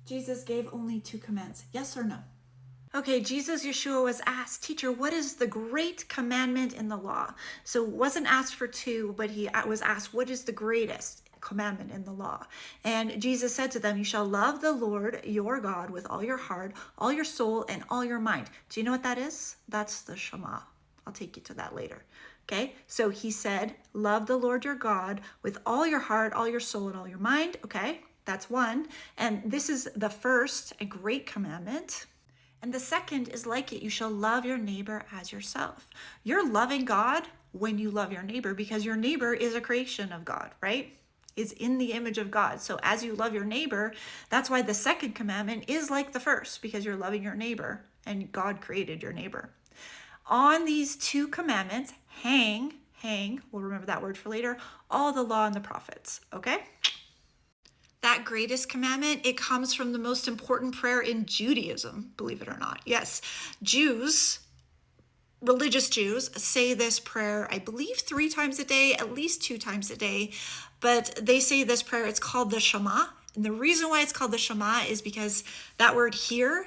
Jesus gave only 2 commands. Yes or no? Okay, Yeshua was asked, teacher, what is the great commandment in the law? So wasn't asked for 2, but he was asked, what is the greatest commandment in the law? And Jesus said to them, you shall love the Lord your God with all your heart, all your soul, and all your mind. Do you know what that is? That's the shama. I'll take you to that later. Okay, so he said, love the Lord your God with all your heart, all your soul, and all your mind. Okay, that's one. And this is the first, a great commandment. And the second is like it. You shall love your neighbor as yourself. You're loving God when you love your neighbor, because your neighbor is a creation of God, right? Is in the image of God. So as you love your neighbor, that's why the second commandment is like the first, because you're loving your neighbor and God created your neighbor. On these 2 commandments, hang, we'll remember that word for later, all the law and the prophets, okay? That greatest commandment, it comes from the most important prayer in Judaism, believe it or not. Yes, Jews, religious Jews, say this prayer, I believe 3 times a day, at least 2 times a day, but they say this prayer, it's called the shama. And the reason why it's called the shama is because that word hear,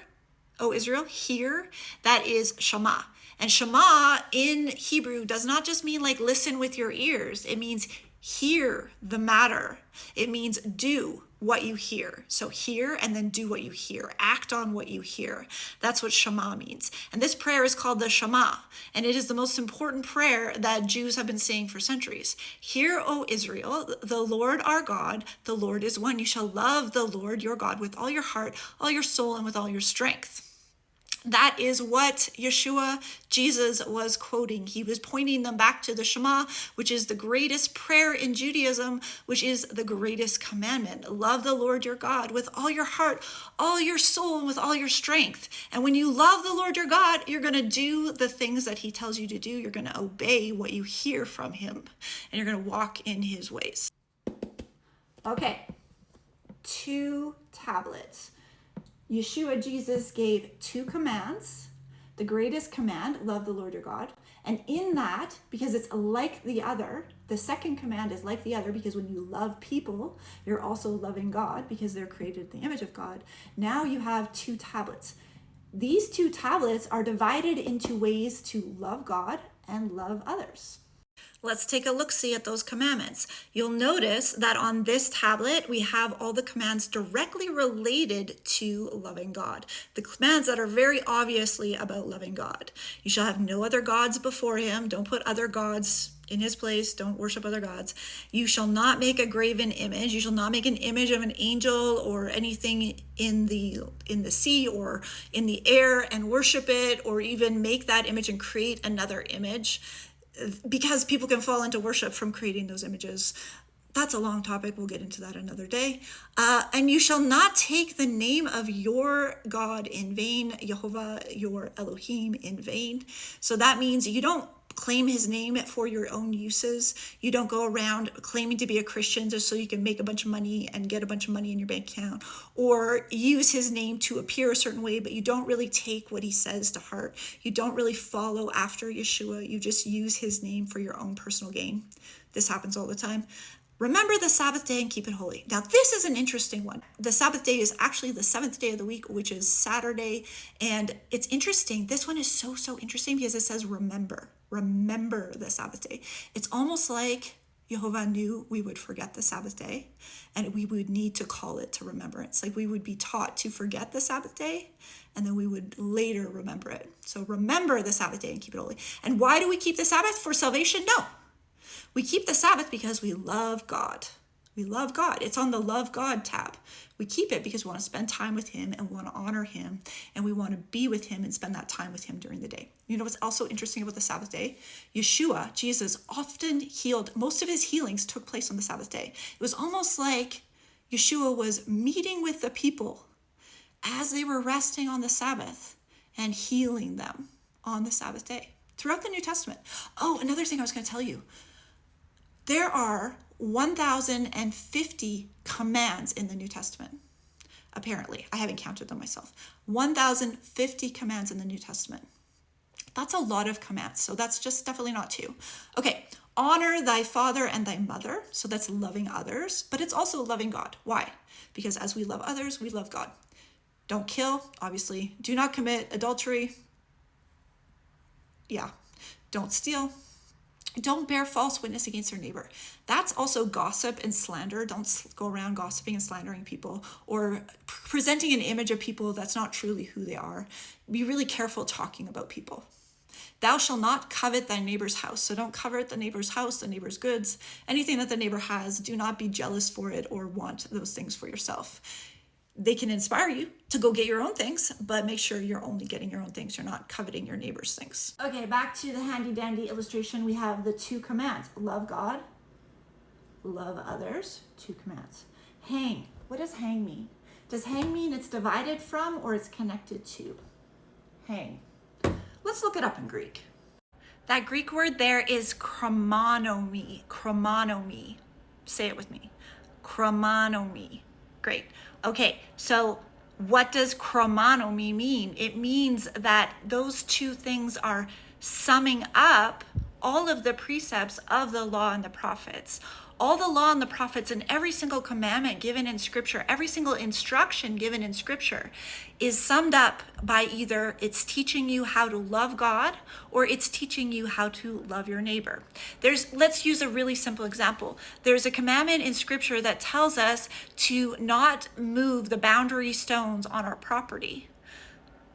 O Israel, hear, that is shama. And shama in Hebrew does not just mean like listen with your ears. It means hear the matter. It means do what you hear. So hear and then do what you hear. Act on what you hear. That's what shama means. And this prayer is called the shama. And it is the most important prayer that Jews have been saying for centuries. Hear, O Israel, the Lord our God, the Lord is one. You shall love the Lord your God with all your heart, all your soul, and with all your strength. That is what Yeshua, Jesus, was quoting. He was pointing them back to the Shema, which is the greatest prayer in Judaism, which is the greatest commandment. Love the Lord your God with all your heart, all your soul, and with all your strength. And when you love the Lord your God, you're going to do the things that he tells you to do. You're going to obey what you hear from him, and you're going to walk in his ways. Okay, 2 tablets. Yeshua, Jesus, gave 2 commands. The greatest command, love the Lord your God. And in that, because it's like the other, the second command is like the other, because when you love people, you're also loving God because they're created in the image of God. Now you have 2 tablets. These 2 tablets are divided into ways to love God and love others. Let's take a look-see at those commandments. You'll notice that on this tablet, we have all the commands directly related to loving God. The commands that are very obviously about loving God. You shall have no other gods before him. Don't put other gods in his place. Don't worship other gods. You shall not make a graven image. You shall not make an image of an angel or anything in the sea or in the air and worship it, or even make that image and create another image, because people can fall into worship from creating those images. That's a long topic. We'll get into that another day. And you shall not take the name of your God in vain, Jehovah, your Elohim, in vain. So that means you don't claim his name for your own uses. You don't go around claiming to be a Christian just so you can make a bunch of money and get a bunch of money in your bank account, or use his name to appear a certain way, but you don't really take what he says to heart. You don't really follow after Yeshua. You just use his name for your own personal gain. This happens all the time. Remember the Sabbath day and keep it holy. Now, this is an interesting one. The Sabbath day is actually the 7th day of the week, which is Saturday. And it's interesting. This one is so interesting because it says remember the Sabbath day. It's almost like Jehovah knew we would forget the Sabbath day and we would need to call it to remembrance. Like we would be taught to forget the Sabbath day and then we would later remember it. So remember the Sabbath day and keep it holy. And why do we keep the Sabbath? For salvation? No. We keep the Sabbath because we love God. We love God. It's on the Love God tab. We keep it because we want to spend time with him and we want to honor him and we want to be with him and spend that time with him during the day. You know what's also interesting about the Sabbath day? Yeshua, Jesus, often healed. Most of his healings took place on the Sabbath day. It was almost like Yeshua was meeting with the people as they were resting on the Sabbath and healing them on the Sabbath day throughout the New Testament. Oh, another thing I was going to tell you. There are 1,050 commands in the New Testament, apparently. I haven't counted them myself. 1,050 commands in the New Testament. That's a lot of commands, so that's just definitely not 2. Okay, honor thy father and thy mother. So that's loving others, but it's also loving God. Why? Because as we love others, we love God. Don't kill, obviously. Do not commit adultery. Yeah. Don't steal. Don't bear false witness against your neighbor. That's also gossip and slander. Don't go around gossiping and slandering people or presenting an image of people that's not truly who they are. Be really careful talking about people. Thou shalt not covet thy neighbor's house. So don't covet the neighbor's house, the neighbor's goods, anything that the neighbor has. Do not be jealous for it or want those things for yourself. They can inspire you to go get your own things, but make sure you're only getting your own things. You're not coveting your neighbor's things. Okay, back to the handy dandy illustration. We have the 2 commands. Love God, love others. 2 commands. Hang. What does hang mean? Does hang mean it's divided from or it's connected to? Hang. Let's look it up in Greek. That Greek word there is chromonomy. Chromonomy. Say it with me. Chromonomy. Great. Okay, so what does chromonomy mean? It means that those 2 things are summing up all of the precepts of the law and the prophets. All the law and the prophets and every single commandment given in Scripture, every single instruction given in Scripture is summed up by either it's teaching you how to love God or it's teaching you how to love your neighbor. Let's use a really simple example. There's a commandment in Scripture that tells us to not move the boundary stones on our property,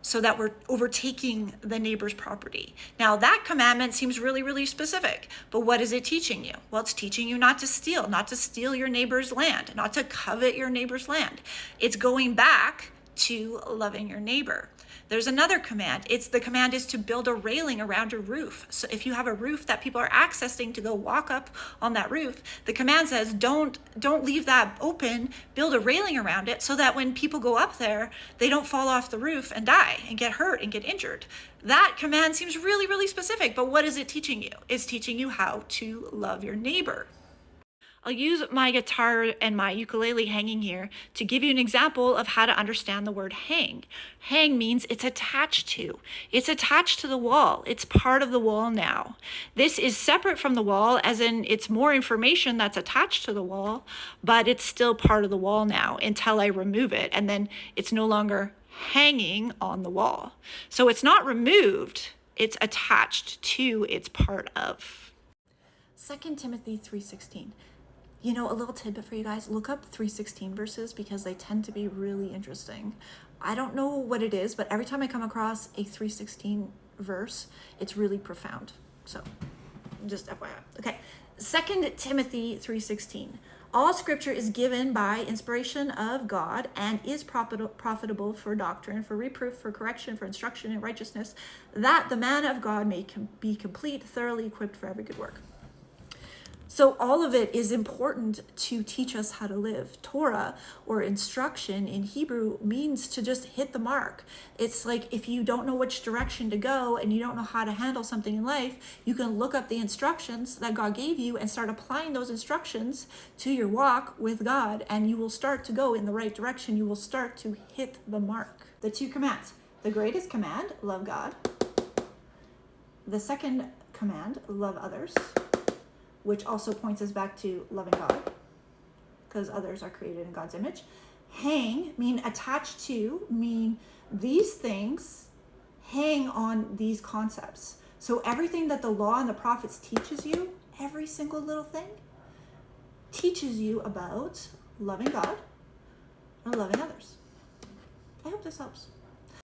so that we're overtaking the neighbor's property. Now that commandment seems really, really specific, but what is it teaching you? Well, it's teaching you not to steal your neighbor's land, not to covet your neighbor's land. It's going back to loving your neighbor. There's another command. The command is to build a railing around your roof. So if you have a roof that people are accessing to go walk up on that roof, the command says don't leave that open, build a railing around it so that when people go up there, they don't fall off the roof and die and get hurt and get injured. That command seems really, really specific, but what is it teaching you? It's teaching you how to love your neighbor. I'll use my guitar and my ukulele hanging here to give you an example of how to understand the word hang. Hang means it's attached to. It's attached to the wall. It's part of the wall now. This is separate from the wall, as in it's more information that's attached to the wall, but it's still part of the wall now until I remove it, and then it's no longer hanging on the wall. So it's not removed, it's attached to, it's part of. 2 Timothy 3:16. You know, a little tidbit for you guys, look up 3:16 verses because they tend to be really interesting. I don't know what it is, but every time I come across a 3:16 verse, it's really profound. So just FYI. Okay, 2 Timothy 3:16. All Scripture is given by inspiration of God and is profitable for doctrine, for reproof, for correction, for instruction in righteousness, that the man of God may be complete, thoroughly equipped for every good work. So all of it is important to teach us how to live. Torah, or instruction in Hebrew, means to just hit the mark. It's like if you don't know which direction to go and you don't know how to handle something in life, you can look up the instructions that God gave you and start applying those instructions to your walk with God, and you will start to go in the right direction. You will start to hit the mark. The 2 commands. The greatest command, love God. The second command, love others, which also points us back to loving God, because others are created in God's image. Hang, mean attached to, mean these things hang on these concepts. So everything that the law and the prophets teaches you, every single little thing, teaches you about loving God and loving others. I hope this helps.